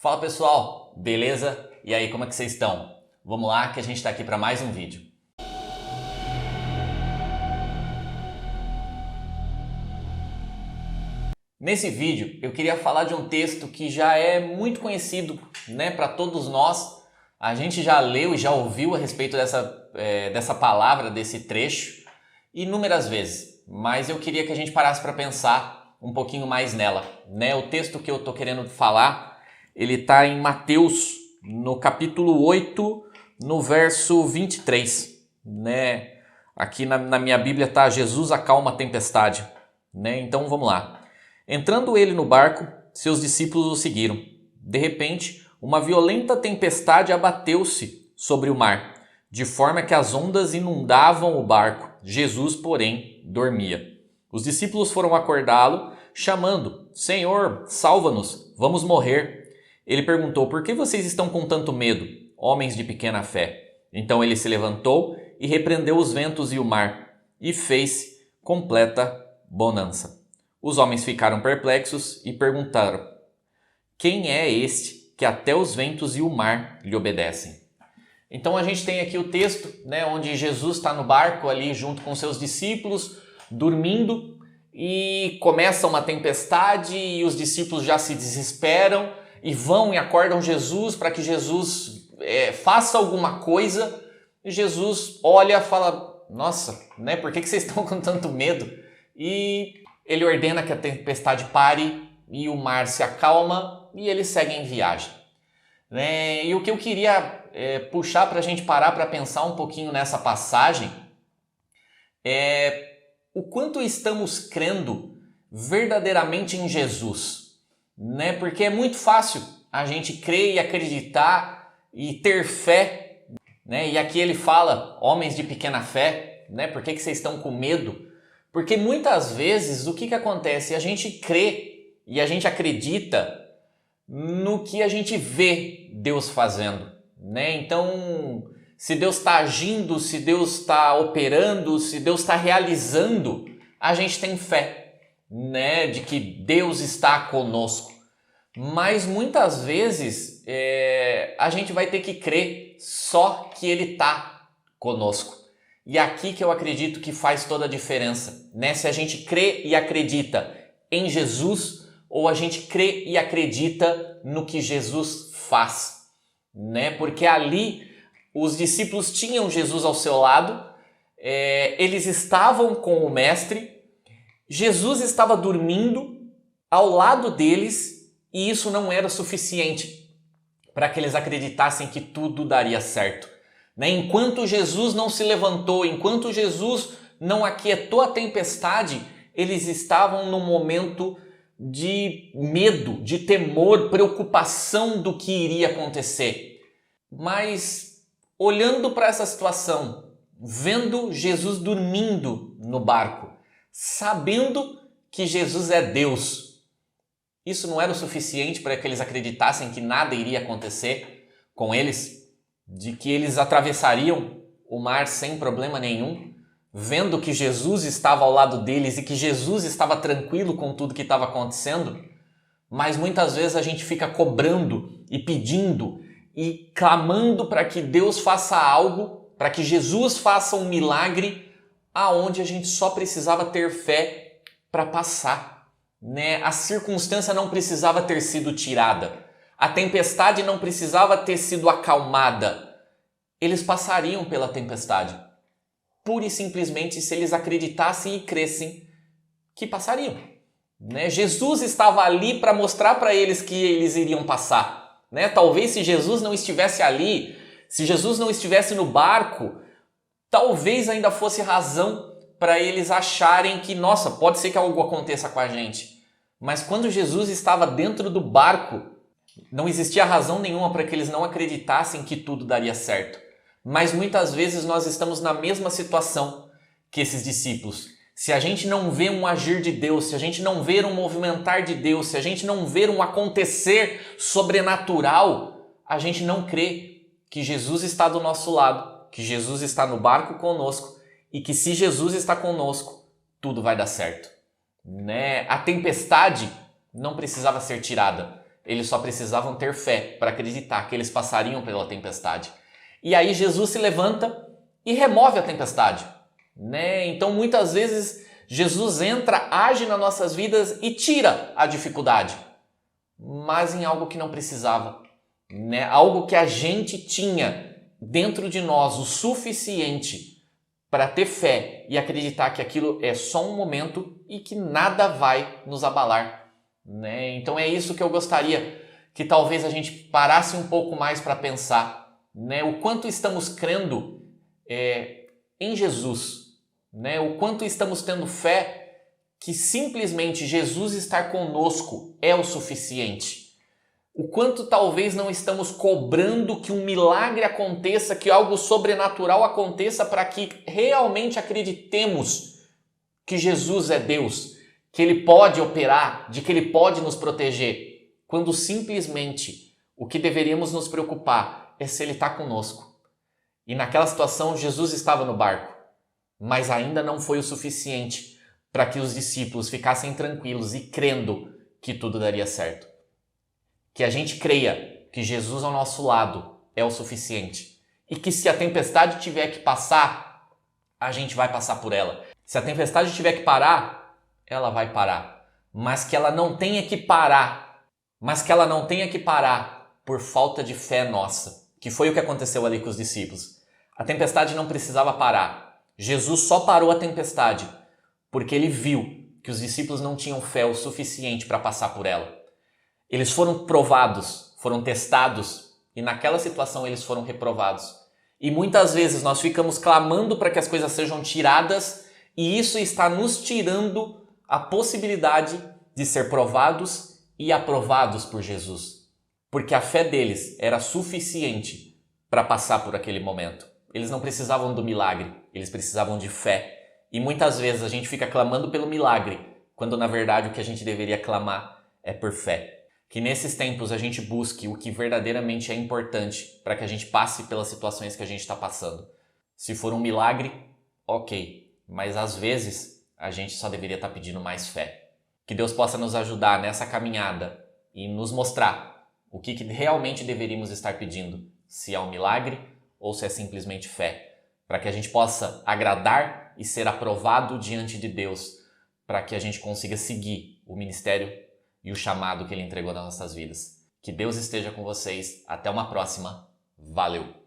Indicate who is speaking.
Speaker 1: Fala pessoal, beleza? E aí, como é que vocês estão? Vamos lá que a gente está aqui para mais um vídeo. Nesse vídeo eu queria falar de um texto que já é muito conhecido, para todos nós. A gente já leu e já ouviu a respeito dessa palavra, desse trecho, inúmeras vezes. Mas eu queria que a gente parasse para pensar um pouquinho mais nela. O texto que eu estou querendo falar, ele está em Mateus, no capítulo 8, no verso 23. Aqui na minha Bíblia está Jesus acalma a tempestade. Então vamos lá. Entrando ele no barco, seus discípulos o seguiram. De repente, uma violenta tempestade abateu-se sobre o mar, de forma que as ondas inundavam o barco. Jesus, porém, dormia. Os discípulos foram acordá-lo, chamando: Senhor, salva-nos, vamos morrer. Ele perguntou: por que vocês estão com tanto medo, homens de pequena fé? Então ele se levantou e repreendeu os ventos e o mar, e fez completa bonança. Os homens ficaram perplexos e perguntaram: quem é este que até os ventos e o mar lhe obedecem? Então a gente tem aqui o texto, onde Jesus está no barco ali junto com seus discípulos, dormindo, e começa uma tempestade e os discípulos já se desesperam e vão e acordam Jesus para que Jesus faça alguma coisa. E Jesus olha e fala: nossa, por que vocês estão com tanto medo? E ele ordena que a tempestade pare e o mar se acalma e eles seguem em viagem. E o que eu queria puxar para a gente parar para pensar um pouquinho nessa passagem é o quanto estamos crendo verdadeiramente em Jesus. Porque é muito fácil a gente crer e acreditar e ter fé. E aqui ele fala: homens de pequena fé, por que vocês estão com medo? Porque muitas vezes o que acontece? A gente crê e a gente acredita no que a gente vê Deus fazendo. Então, se Deus está agindo, se Deus está operando, se Deus está realizando, a gente tem fé, de que Deus está conosco. Mas muitas vezes a gente vai ter que crer só que Ele está conosco. E aqui que eu acredito que faz toda a diferença, se a gente crê e acredita em Jesus ou a gente crê e acredita no que Jesus faz, Porque ali os discípulos tinham Jesus ao seu lado, eles estavam com o Mestre, Jesus estava dormindo ao lado deles e isso não era suficiente para que eles acreditassem que tudo daria certo. Enquanto Jesus não se levantou, enquanto Jesus não aquietou a tempestade, eles estavam num momento de medo, de temor, preocupação do que iria acontecer. Mas olhando para essa situação, vendo Jesus dormindo no barco, sabendo que Jesus é Deus, isso não era o suficiente para que eles acreditassem que nada iria acontecer com eles? De que eles atravessariam o mar sem problema nenhum, vendo que Jesus estava ao lado deles e que Jesus estava tranquilo com tudo que estava acontecendo? Mas muitas vezes a gente fica cobrando e pedindo e clamando para que Deus faça algo, para que Jesus faça um milagre, aonde a gente só precisava ter fé para passar. A circunstância não precisava ter sido tirada. A tempestade não precisava ter sido acalmada. Eles passariam pela tempestade. Pura e simplesmente se eles acreditassem e crescem que passariam. Jesus estava ali para mostrar para eles que eles iriam passar. Talvez se Jesus não estivesse ali, se Jesus não estivesse no barco, talvez ainda fosse razão para eles acharem que, nossa, pode ser que algo aconteça com a gente. Mas quando Jesus estava dentro do barco, não existia razão nenhuma para que eles não acreditassem que tudo daria certo. Mas muitas vezes nós estamos na mesma situação que esses discípulos. Se a gente não vê um agir de Deus, se a gente não vê um movimentar de Deus, se a gente não vê um acontecer sobrenatural, a gente não crê que Jesus está do nosso lado, que Jesus está no barco conosco e que se Jesus está conosco, tudo vai dar certo. A tempestade não precisava ser tirada. Eles só precisavam ter fé para acreditar que eles passariam pela tempestade. E aí Jesus se levanta e remove a tempestade, né? Então muitas vezes Jesus entra, age nas nossas vidas e tira a dificuldade, mas em algo que não precisava, né? Algo que a gente tinha dentro de nós o suficiente para ter fé e acreditar que aquilo é só um momento e que nada vai nos abalar, né? Então é isso que eu gostaria que talvez a gente parasse um pouco mais para pensar, né? O quanto estamos crendo em Jesus, né? O quanto estamos tendo fé que simplesmente Jesus estar conosco é o suficiente. O quanto talvez não estamos cobrando que um milagre aconteça, que algo sobrenatural aconteça para que realmente acreditemos que Jesus é Deus, que Ele pode operar, de que Ele pode nos proteger, quando simplesmente o que deveríamos nos preocupar é se Ele está conosco. E naquela situação Jesus estava no barco, mas ainda não foi o suficiente para que os discípulos ficassem tranquilos e crendo que tudo daria certo. Que a gente creia que Jesus ao nosso lado é o suficiente e que se a tempestade tiver que passar, a gente vai passar por ela. Se a tempestade tiver que parar, ela vai parar, mas que ela não tenha que parar, por falta de fé nossa, que foi o que aconteceu ali com os discípulos. A tempestade não precisava parar. Jesus só parou a tempestade porque ele viu que os discípulos não tinham fé o suficiente para passar por ela. Eles foram provados, foram testados e naquela situação eles foram reprovados. E muitas vezes nós ficamos clamando para que as coisas sejam tiradas e isso está nos tirando a possibilidade de ser provados e aprovados por Jesus. Porque a fé deles era suficiente para passar por aquele momento. Eles não precisavam do milagre, eles precisavam de fé. E muitas vezes a gente fica clamando pelo milagre, quando na verdade o que a gente deveria clamar é por fé. Que nesses tempos a gente busque o que verdadeiramente é importante para que a gente passe pelas situações que a gente está passando. Se for um milagre, ok, mas às vezes a gente só deveria estar pedindo mais fé. Que Deus possa nos ajudar nessa caminhada e nos mostrar o que realmente deveríamos estar pedindo, se é um milagre ou se é simplesmente fé, para que a gente possa agradar e ser aprovado diante de Deus, para que a gente consiga seguir o ministério e o chamado que Ele entregou nas nossas vidas. Que Deus esteja com vocês. Até uma próxima. Valeu!